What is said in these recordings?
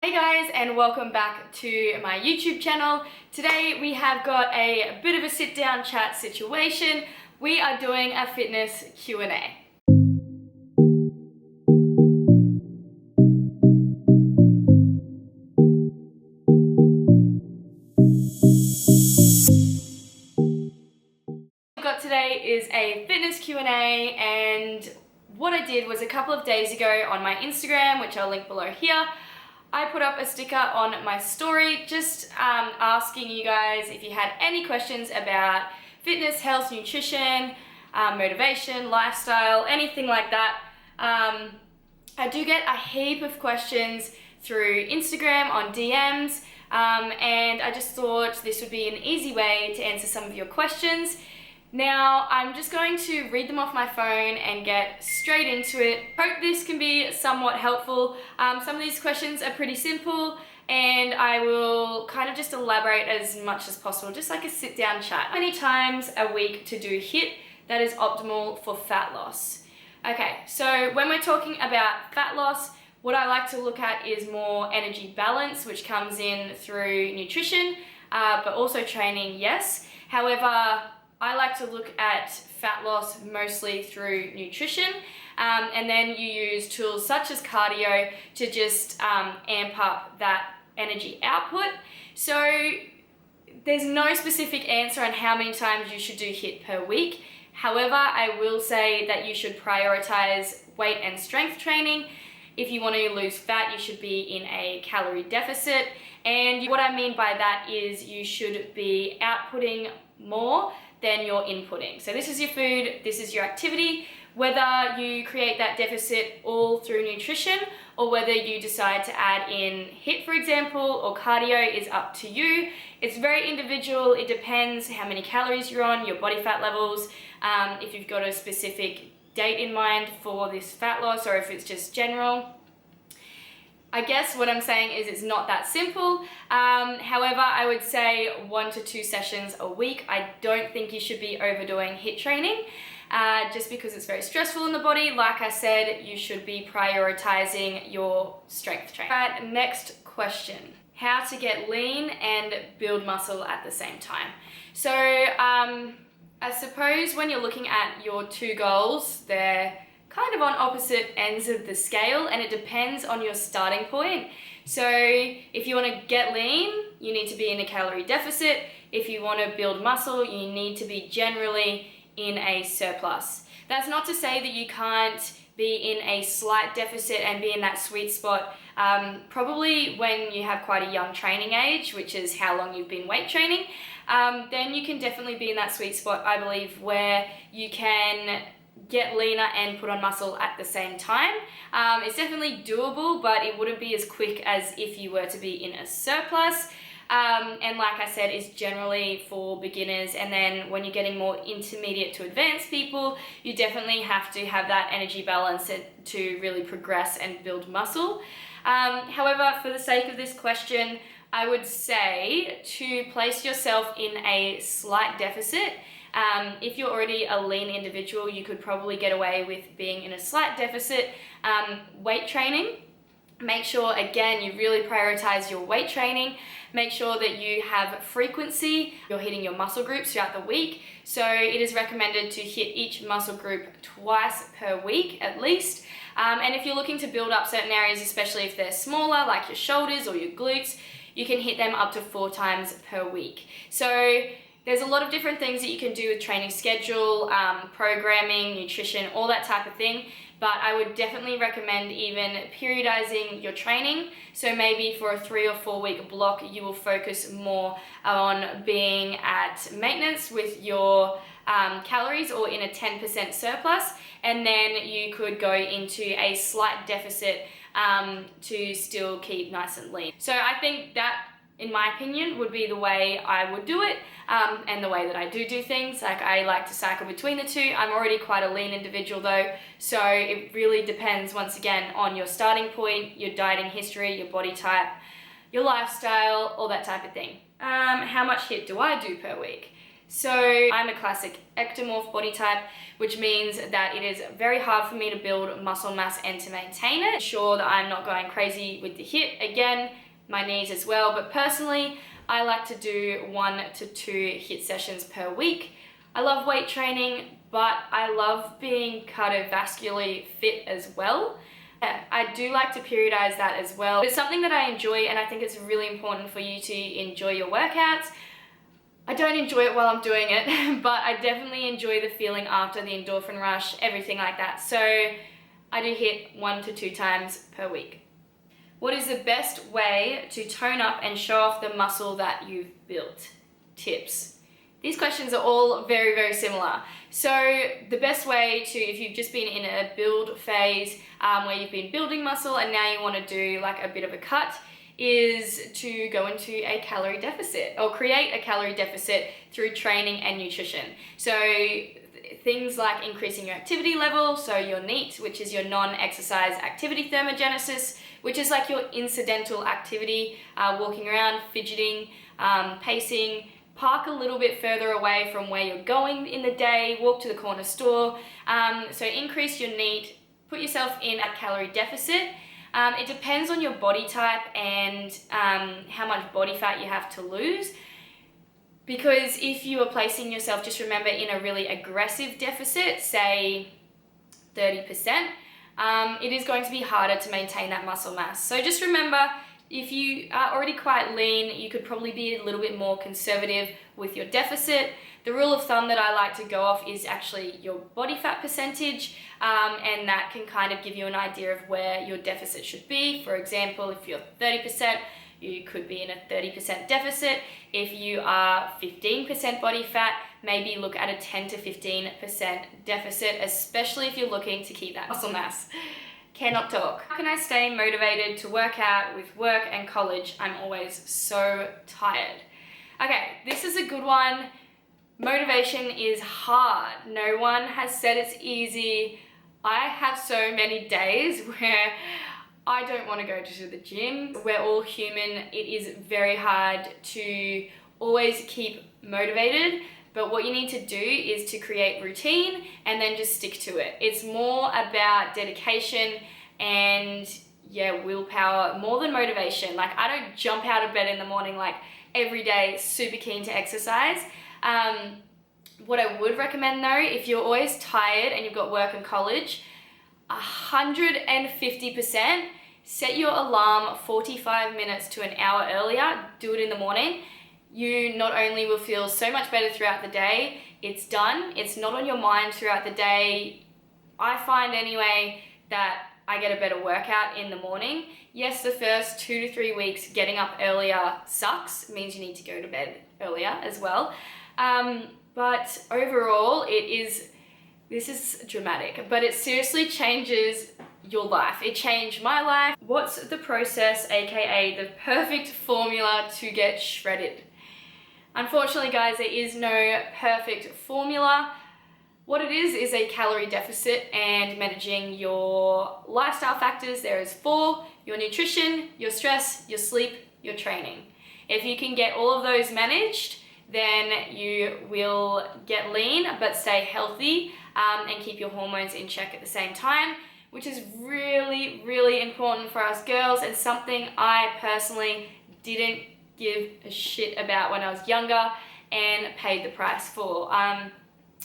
Hey guys, and welcome back to my YouTube channel. Today we have got a bit of a sit down chat situation. We are doing a fitness Q&A. What we've got today is a fitness Q&A, and what I did was a couple of days ago on my Instagram, which I'll link below here, I put up a sticker on my story just asking you guys if you had any questions about fitness, health, nutrition, motivation, lifestyle, anything like that. I do get a heap of questions through Instagram on DMs, and I just thought this would be an easy way to answer some of your questions. Now, I'm just going to read them off my phone and get straight into it. Hope this can be somewhat helpful. Some of these questions are pretty simple, and I will kind of just elaborate as much as possible, just like a sit down chat. How many times a week to do HIIT that is optimal for fat loss? Okay, so when we're talking about fat loss, what I like to look at is more energy balance, which comes in through nutrition, but also training, yes. However, I like to look at fat loss mostly through nutrition, and then you use tools such as cardio to just amp up that energy output. So there's no specific answer on how many times you should do HIIT per week. However, I will say that you should prioritize weight and strength training. If you want to lose fat, you should be in a calorie deficit. And what I mean by that is you should be outputting more than you're inputting. So this is your food, this is your activity. Whether you create that deficit all through nutrition or whether you decide to add in HIIT, for example, or cardio is up to you. It's very individual. It depends how many calories you're on, your body fat levels, if you've got a specific date in mind for this fat loss or if it's just general. I guess what I'm saying is it's not that simple. However, I would say 1 to 2 sessions a week. I don't think you should be overdoing HIIT training just because it's very stressful in the body. Like I said, you should be prioritizing your strength training. All right, next question. How to get lean and build muscle at the same time. So I suppose when you're looking at your two goals, they're kind of on opposite ends of the scale, and it depends on your starting point. So if you want to get lean, you need to be in a calorie deficit. If you want to build muscle, you need to be generally in a surplus. That's not to say that you can't be in a slight deficit and be in that sweet spot, probably when you have quite a young training age, which is how long you've been weight training, then you can definitely be in that sweet spot, I believe, where you can get leaner and put on muscle at the same time. It's definitely doable, but it wouldn't be as quick as if you were to be in a surplus. And like I said, it's generally for beginners, and then when you're getting more intermediate to advanced people, you definitely have to have that energy balance to really progress and build muscle. However, for the sake of this question, I would say to place yourself in a slight deficit. If you're already a lean individual, you could probably get away with being in a slight deficit. Weight training, make sure again you really prioritize your weight training. Make sure that you have frequency, you're hitting your muscle groups throughout the week. So it is recommended to hit each muscle group twice per week at least. And if you're looking to build up certain areas, especially if they're smaller, like your shoulders or your glutes, you can hit them up to 4 times per week. So there's a lot of different things that you can do with training schedule, programming, nutrition, all that type of thing. But I would definitely recommend even periodizing your training. So maybe for a 3 or 4 week block, you will focus more on being at maintenance with your calories or in a 10% surplus. And then you could go into a slight deficit to still keep nice and lean. So I think that, in my opinion, would be the way I would do it, and the way that I do things. Like, I like to cycle between the two. I'm already quite a lean individual though, so it really depends once again on your starting point, your dieting history, your body type, your lifestyle, all that type of thing. How much HIIT do I do per week? So I'm a classic ectomorph body type, which means that it is very hard for me to build muscle mass and to maintain it. Ensure that I'm not going crazy with the HIIT. Again, my knees as well, but personally, I like to do 1 to 2 HIIT sessions per week. I love weight training, but I love being cardiovascularly fit as well. I do like to periodize that as well. It's something that I enjoy, and I think it's really important for you to enjoy your workouts. I don't enjoy it while I'm doing it, but I definitely enjoy the feeling after, the endorphin rush, everything like that. So I do HIIT 1 to 2 times per week. What is the best way to tone up and show off the muscle that you've built? Tips. These questions are all very, very similar. So the best way to, if you've just been in a build phase where you've been building muscle and now you want to do like a bit of a cut, is to go into a calorie deficit or create a calorie deficit through training and nutrition. So things like increasing your activity level, so your NEAT, which is your non-exercise activity thermogenesis, which is like your incidental activity, walking around, fidgeting, pacing, park a little bit further away from where you're going in the day, walk to the corner store. So increase your NEAT, put yourself in a calorie deficit. It depends on your body type and how much body fat you have to lose. Because if you are placing yourself, just remember, in a really aggressive deficit, say 30%, it is going to be harder to maintain that muscle mass. So just remember, if you are already quite lean, you could probably be a little bit more conservative with your deficit. The rule of thumb that I like to go off is actually your body fat percentage, and that can kind of give you an idea of where your deficit should be. For example, if you're 30%, you could be in a 30% deficit. If you are 15% body fat, maybe look at a 10 to 15% deficit, especially if you're looking to keep that muscle mass. Cannot talk. How can I stay motivated to work out with work and college? I'm always so tired. Okay, this is a good one. Motivation is hard. No one has said it's easy. I have so many days where I don't want to go to the gym. We're all human. It is very hard to always keep motivated, but what you need to do is to create routine and then just stick to it. It's more about dedication and willpower more than motivation. Like, I don't jump out of bed in the morning like every day super keen to exercise. What I would recommend though, if you're always tired and you've got work and college, 150%, set your alarm 45 minutes to an hour earlier, do it in the morning. You not only will feel so much better throughout the day, it's done, it's not on your mind throughout the day. I find anyway that I get a better workout in the morning. Yes, the first 2 to 3 weeks getting up earlier sucks, it means you need to go to bed earlier as well. But overall, this is dramatic, but it seriously changes your life. It changed my life. What's the process, aka the perfect formula to get shredded? Unfortunately, guys, there is no perfect formula. What it is a calorie deficit and managing your lifestyle factors. There is 4: your nutrition, your stress, your sleep, your training. If you can get all of those managed, then you will get lean but stay healthy and keep your hormones in check at the same time, which is really, really important for us girls, and something I personally didn't give a shit about when I was younger and paid the price for. I've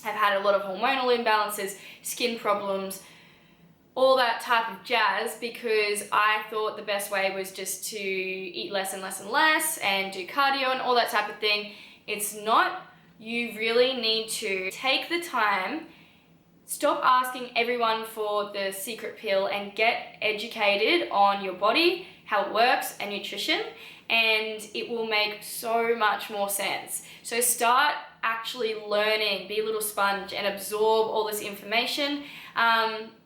had a lot of hormonal imbalances, skin problems, all that type of jazz, because I thought the best way was just to eat less and less and less and do cardio and all that type of thing. It's not. You really need to take the time, stop asking everyone for the secret pill, and get educated on your body, how it works, and nutrition, and it will make so much more sense. So start actually learning, be a little sponge and absorb all this information.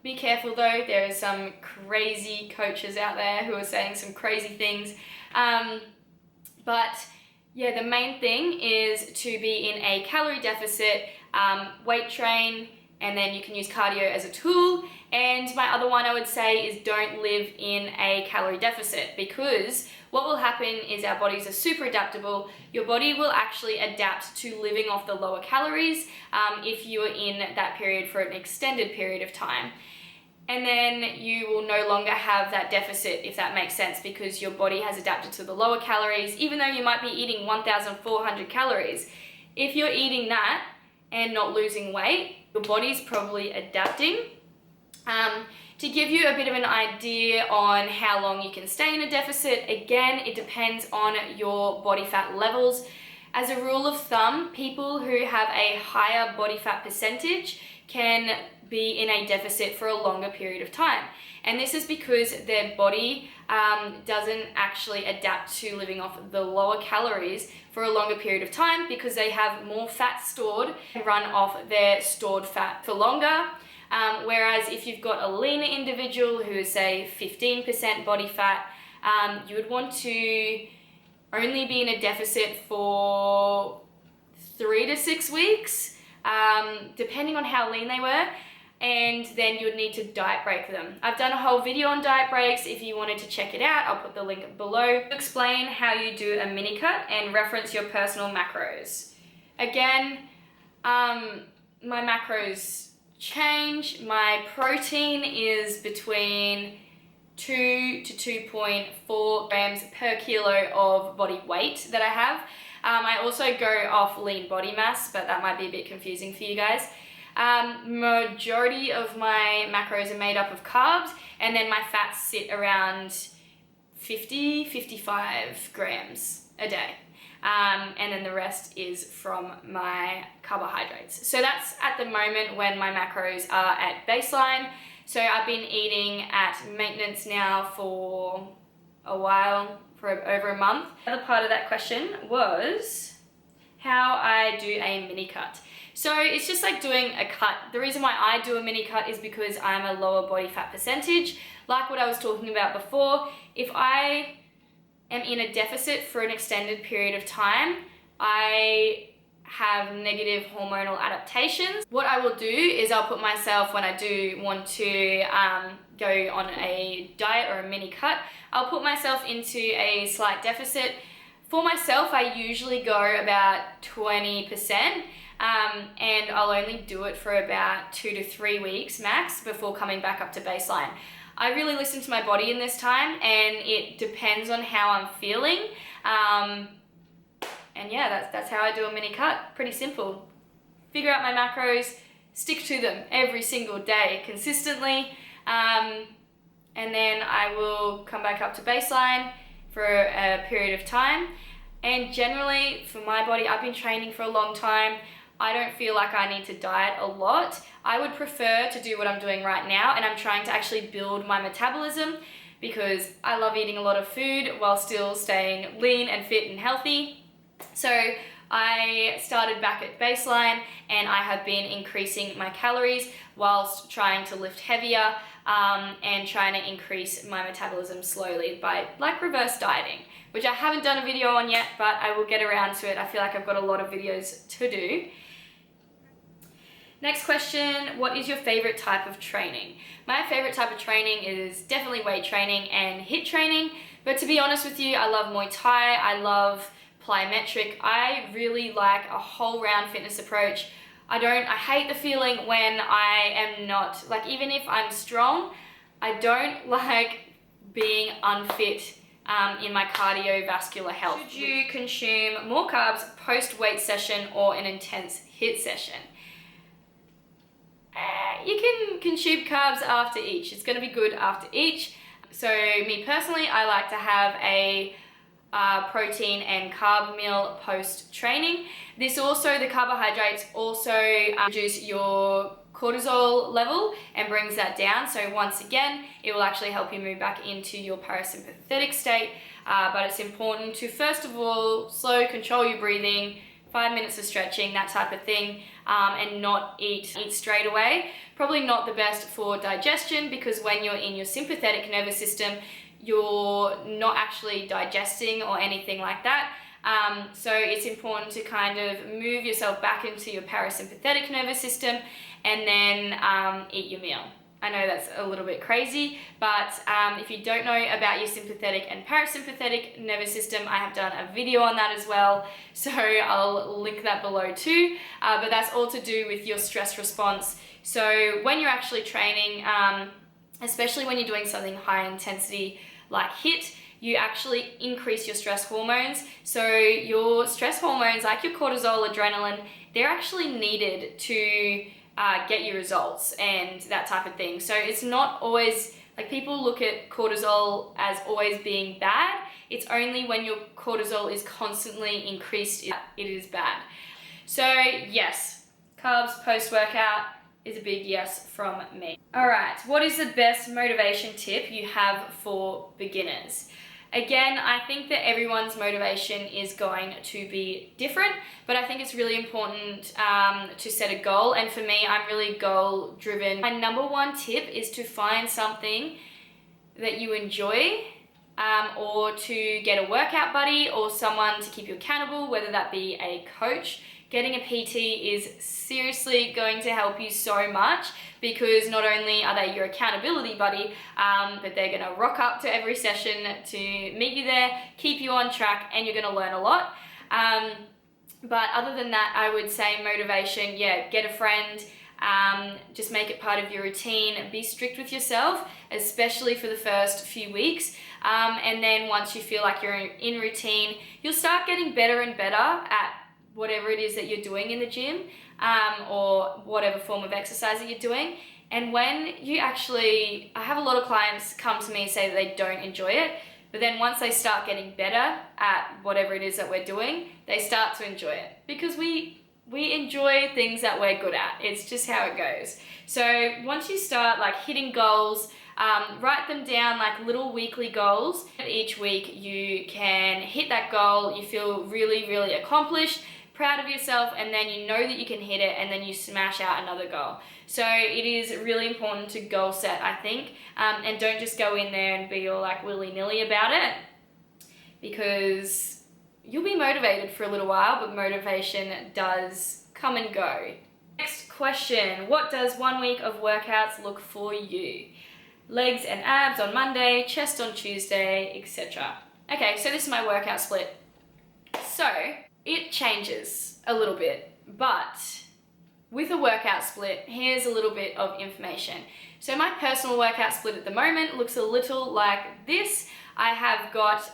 Be careful though, there are some crazy coaches out there who are saying some crazy things. But yeah, the main thing is to be in a calorie deficit, weight train, and then you can use cardio as a tool. And my other one I would say is don't live in a calorie deficit, because what will happen is our bodies are super adaptable. Your body will actually adapt to living off the lower calories if you are in that period for an extended period of time. And then you will no longer have that deficit, if that makes sense, because your body has adapted to the lower calories, even though you might be eating 1,400 calories. If you're eating that and not losing weight, your body's probably adapting. To give you a bit of an idea on how long you can stay in a deficit, again, it depends on your body fat levels. As a rule of thumb, people who have a higher body fat percentage can be in a deficit for a longer period of time. And this is because their body doesn't actually adapt to living off the lower calories for a longer period of time, because they have more fat stored and run off their stored fat for longer. Whereas if you've got a leaner individual who is, say, 15% body fat, you would want to only be in a deficit for 3 to 6 weeks, depending on how lean they were, and then you would need to diet break them. I've done a whole video on diet breaks. If you wanted to check it out, I'll put the link below. Explain how you do a mini cut and reference your personal macros. Again, my macros change. My protein is between 2 to 2.4 grams per kilo of body weight that I have. I also go off lean body mass, but that might be a bit confusing for you guys. Majority of my macros are made up of carbs, and then my fats sit around 55 grams a day. And then the rest is from my carbohydrates. So that's at the moment when my macros are at baseline. So I've been eating at maintenance now for a while, for over a month. The other part of that question was how I do a mini cut. So it's just like doing a cut. The reason why I do a mini cut is because I'm a lower body fat percentage. Like what I was talking about before, if I am in a deficit for an extended period of time, I have negative hormonal adaptations. What I will do is I'll put myself, when I do want to go on a diet or a mini cut, I'll put myself into a slight deficit. For myself, I usually go about 20%. And I'll only do it for about 2 to 3 weeks max before coming back up to baseline. I really listen to my body in this time, and it depends on how I'm feeling. And yeah, that's how I do a mini cut. Pretty simple. Figure out my macros, stick to them every single day consistently, and then I will come back up to baseline for a period of time. And generally, for my body, I've been training for a long time. I don't feel like I need to diet a lot. I would prefer to do what I'm doing right now, and I'm trying to actually build my metabolism, because I love eating a lot of food while still staying lean and fit and healthy. So I started back at baseline, and I have been increasing my calories whilst trying to lift heavier and trying to increase my metabolism slowly by like reverse dieting, which I haven't done a video on yet, but I will get around to it. I feel like I've got a lot of videos to do. Next question, what is your favorite type of training? My favorite type of training is definitely weight training and HIIT training, but to be honest with you, I love Muay Thai, I love plyometric. I really like a whole round fitness approach. I hate the feeling when I am not, like even if I'm strong, I don't like being unfit in my cardiovascular health. Should you consume more carbs post-weight session or an intense HIIT session? You can consume carbs after each. It's going to be good after each. So me personally, I like to have a protein and carb meal post-training. The carbohydrates also reduce your cortisol level and brings that down. So once again, it will actually help you move back into your parasympathetic state. But it's important to, first of all, control your breathing, 5 minutes of stretching, that type of thing, and not eat straight away. Probably not the best for digestion, because when you're in your sympathetic nervous system, you're not actually digesting or anything like that. So it's important to kind of move yourself back into your parasympathetic nervous system and then eat your meal. I know that's a little bit crazy, but if you don't know about your sympathetic and parasympathetic nervous system, I have done a video on that as well, so I'll link that below too. But that's all to do with your stress response. So when you're actually training, especially when you're doing something high intensity like HIIT, you actually increase your stress hormones. So your stress hormones, like your cortisol, adrenaline, they're actually needed to get your results and that type of thing. So it's not always, like, people look at cortisol as always being bad. It's only when your cortisol is constantly increased it is bad. So yes, carbs post-workout is a big yes from me. All right, what is the best motivation tip you have for beginners? Again, I think that everyone's motivation is going to be different, but I think it's really important to set a goal. And for me, I'm really goal driven. My number one tip is to find something that you enjoy, or to get a workout buddy or someone to keep you accountable, whether that be a coach. Getting a PT is seriously going to help you so much, because not only are they your accountability buddy, but they're gonna rock up to every session to meet you there, keep you on track, and you're gonna learn a lot. But other than that, I would say motivation, yeah, get a friend, just make it part of your routine, be strict with yourself, especially for the first few weeks. And then once you feel like you're in routine, you'll start getting better and better at whatever it is that you're doing in the gym, or whatever form of exercise that you're doing. And when you actually, I have a lot of clients come to me and say that they don't enjoy it, but then once they start getting better at whatever it is that we're doing, they start to enjoy it, because we enjoy things that we're good at. It's just how it goes. So once you start like hitting goals, write them down like little weekly goals. Each week you can hit that goal, you feel really, really accomplished, proud of yourself, and then you know that you can hit it, and then you smash out another goal. So it is really important to goal set, I think, and don't just go in there and be all like willy-nilly about it, because you'll be motivated for a little while, but motivation does come and go. Next question, what does 1 week of workouts look for you? Legs and abs on Monday, chest on Tuesday, etc. Okay, so this is my workout split. So it changes a little bit, but with a workout split, here's a little bit of information. So my personal workout split at the moment looks a little like this. I have got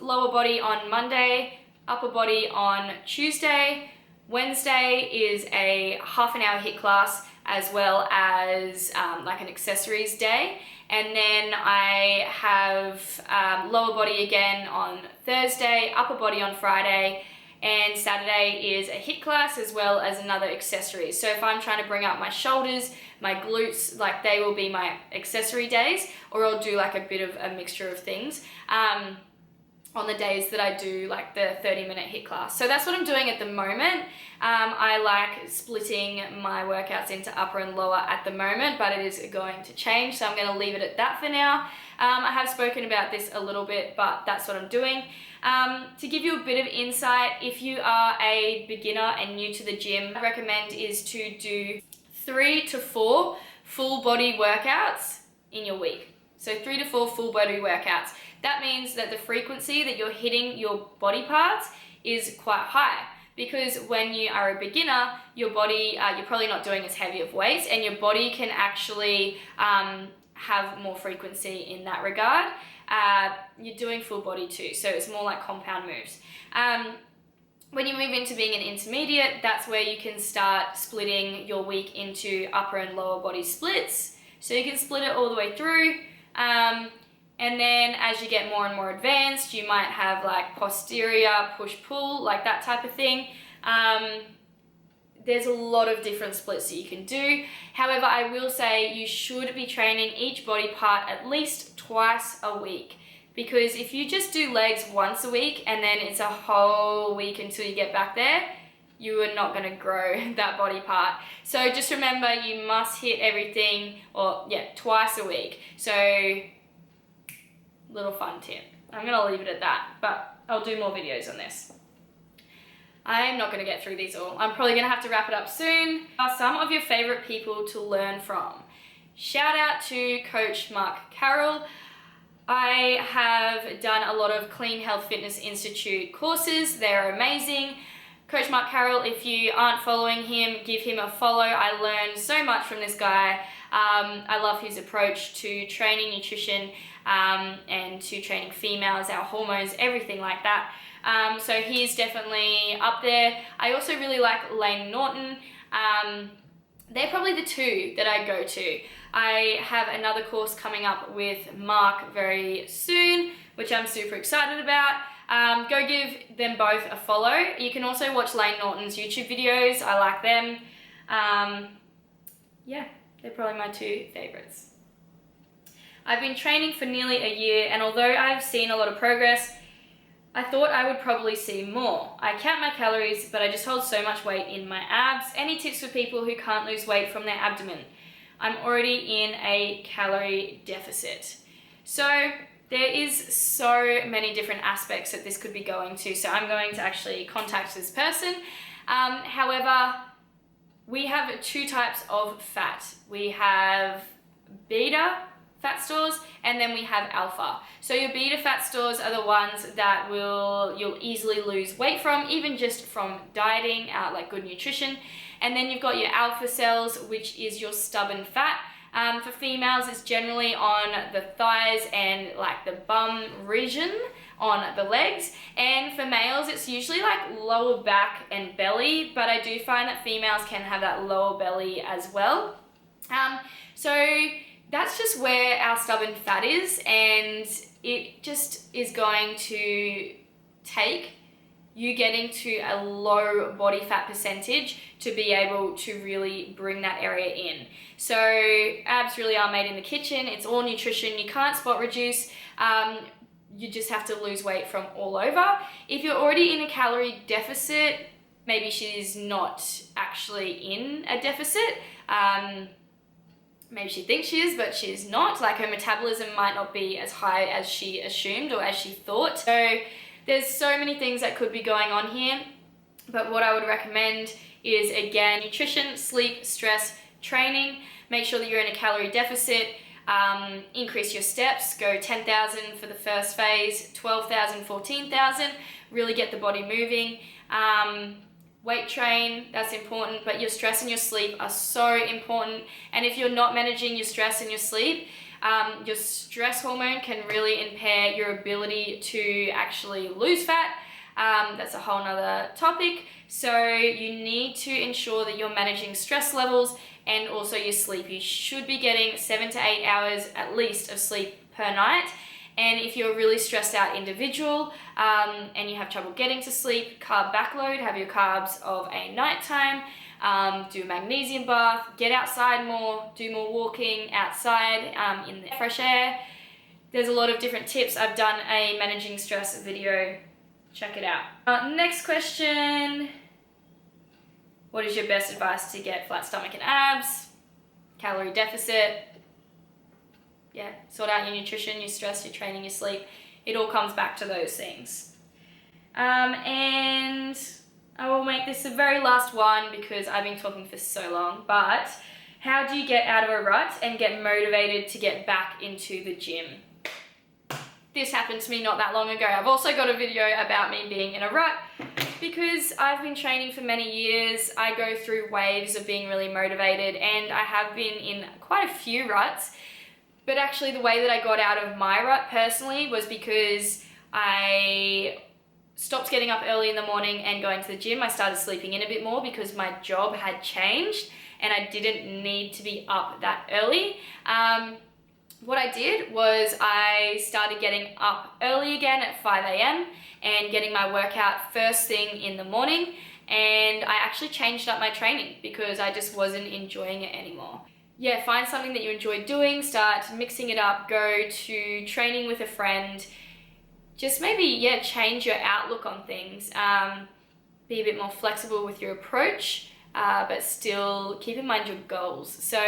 lower body on Monday, upper body on Tuesday. Wednesday is a half an hour HIIT class, as well as like an accessories day. And then I have lower body again on Thursday, upper body on Friday, and Saturday is a HIIT class as well as another accessory. So if I'm trying to bring up my shoulders, my glutes, like they will be my accessory days, or I'll do like a bit of a mixture of things on the days that I do like the 30-minute HIIT class. So that's what I'm doing at the moment. I like splitting my workouts into upper and lower at the moment, but it is going to change, so I'm going to leave it at that for now. I have spoken about this a little bit, but that's what I'm doing. To give you a bit of insight, if you are a beginner and new to the gym, I recommend is to do 3 to 4 full body workouts in your week. So 3 to 4 full body workouts. That means that the frequency that you're hitting your body parts is quite high, because when you are a beginner, your body, you're probably not doing as heavy of weights, and your body can actually have more frequency in that regard. You're doing full body too, so it's more like compound moves. When you move into being an intermediate, that's where you can start splitting your week into upper and lower body splits. So you can split it all the way through. And then as you get more and more advanced, you might have like posterior push-pull, like that type of thing. There's a lot of different splits that you can do. However, I will say you should be training each body part at least twice a week, because if you just do legs once a week and then it's a whole week until you get back there, you are not going to grow that body part. So just remember, you must hit everything, or yeah, twice a week. So little fun tip. I'm going to leave it at that, but I'll do more videos on this. I'm not going to get through these all. I'm probably going to have to wrap it up soon. Are some of your favorite people to learn from? shout out to Coach Mark Carroll. I have done a lot of Clean Health Fitness Institute courses. They're amazing. Coach Mark Carroll, if you aren't following him, give him a follow. I learned so much from this guy. I love his approach to training, nutrition, and to training females, our hormones, everything like that. So he's definitely up there. I also really like Layne Norton. They're probably the two that I go to. I have another course coming up with Mark very soon, which I'm super excited about. Go give them both a follow. You can also watch Layne Norton's YouTube videos. I like them. Yeah, they're probably my two favorites. I've been training for nearly a year, and although I've seen a lot of progress, I thought I would probably see more. I count my calories, but I just hold so much weight in my abs. Any tips for people who can't lose weight from their abdomen? I'm already in a calorie deficit. So there is so many different aspects that this could be going to. So I'm going to actually contact this person. However, we have two types of fat. We have beta fat stores, and then we have alpha. So your beta fat stores are the ones that you'll easily lose weight from, even just from dieting, like good nutrition. And then you've got your alpha cells, which is your stubborn fat. For females, it's generally on the thighs and like the bum region on the legs. And for males, it's usually like lower back and belly, but I do find that females can have that lower belly as well. So that's just where our stubborn fat is, and it just is going to take you getting to a low body fat percentage to be able to really bring that area in. So abs really are made in the kitchen. It's all nutrition. You can't spot reduce. You just have to lose weight from all over. If you're already in a calorie deficit, maybe she's not actually in a deficit. Maybe she thinks she is, but she's not. Like, her metabolism might not be as high as she assumed or as she thought. So there's so many things that could be going on here. But what I would recommend is, again, nutrition, sleep, stress, training. Make sure that you're in a calorie deficit. Increase your steps. Go 10,000 for the first phase, 12,000, 14,000. Really get the body moving. Weight train, that's important, but your stress and your sleep are so important. And if you're not managing your stress and your sleep, your stress hormone can really impair your ability to actually lose fat. That's a whole nother topic. So you need to ensure that you're managing stress levels and also your sleep. You should be getting 7 to 8 hours at least of sleep per night. And if you're a really stressed out individual and you have trouble getting to sleep, carb backload, have your carbs of a nighttime, do a magnesium bath, get outside more, do more walking outside in the fresh air. There's a lot of different tips. I've done a managing stress video. Check it out. Next question. What is your best advice to get flat stomach and abs? Calorie deficit. Yeah, sort out your nutrition, your stress, your training, your sleep. It all comes back to those things. And I will make this the very last one because I've been talking for so long, but how do you get out of a rut and get motivated to get back into the gym? This happened to me not that long ago. I've also got a video about me being in a rut because I've been training for many years. I go through waves of being really motivated, and I have been in quite a few ruts. But actually the way that I got out of my rut personally was because I stopped getting up early in the morning and going to the gym. I started sleeping in a bit more because my job had changed and I didn't need to be up that early. What I did was I started getting up early again at 5 a.m. and getting my workout first thing in the morning, and I actually changed up my training because I just wasn't enjoying it anymore. Yeah, find something that you enjoy doing, start mixing it up, go to training with a friend. Just maybe, change your outlook on things. Be a bit more flexible with your approach. but still keep in mind your goals. So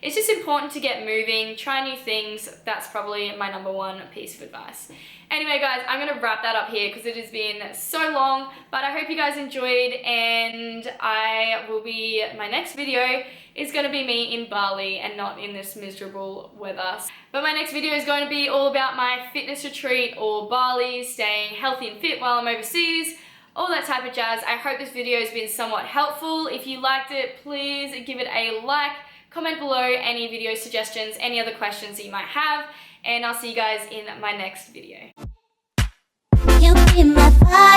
it's just important to get moving, try new things. That's probably my number one piece of advice. Anyway guys, I'm gonna wrap that up here because it has been so long, but I hope you guys enjoyed, and my next video is gonna be me in Bali and not in this miserable weather. But my next video is going to be all about my fitness retreat or Bali, staying healthy and fit while I'm overseas, all that type of jazz. I hope this video has been somewhat helpful. If you liked it, please give it a like, comment below any video suggestions, any other questions that you might have, and I'll see you guys in my next video. You be my fire.